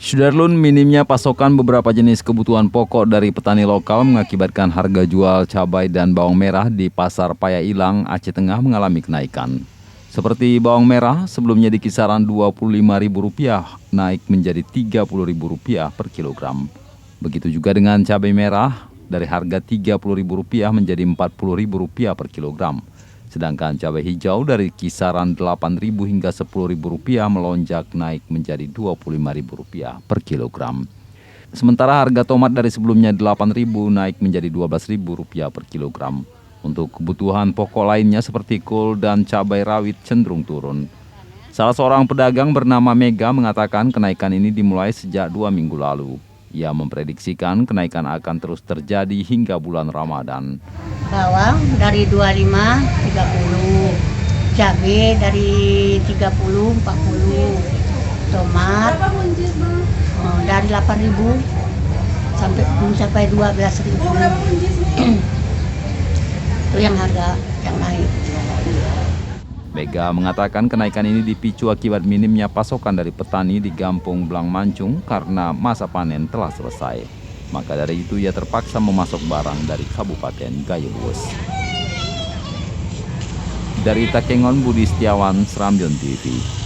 Sudarlun, minimnya pasokan beberapa jenis kebutuhan pokok dari petani lokal mengakibatkan harga jual cabai dan bawang merah di Pasar Paya Ilang, Aceh Tengah mengalami kenaikan. Seperti bawang merah, sebelumnya di kisaran Rp25.000 naik menjadi Rp30.000 per kilogram. Begitu juga dengan cabai merah, dari harga Rp30.000 menjadi Rp40.000 per kilogram. Sedangkan cabai hijau dari kisaran Rp8.000 hingga Rp10.000 melonjak naik menjadi Rp25.000 per kilogram. Sementara harga tomat dari sebelumnya Rp8.000 naik menjadi Rp12.000 per kilogram. Untuk kebutuhan pokok lainnya seperti kol dan cabai rawit cenderung turun. Salah seorang pedagang bernama Mega mengatakan kenaikan ini dimulai sejak 2 minggu lalu. Ia memprediksikan kenaikan akan terus terjadi hingga bulan Ramadan. Bawang dari 25, 30, cabai dari 30, 40, tomat dari 8.000 sampai 12.000. Itu yang harga yang naik. Mega mengatakan kenaikan ini dipicu akibat minimnya pasokan dari petani di Gampung Blang Mancung karena masa panen telah selesai. Maka dari itu ia terpaksa memasok barang dari Kabupaten Gayo Luwes. Dari Takengon, Budi Setiawan, Serambion TV.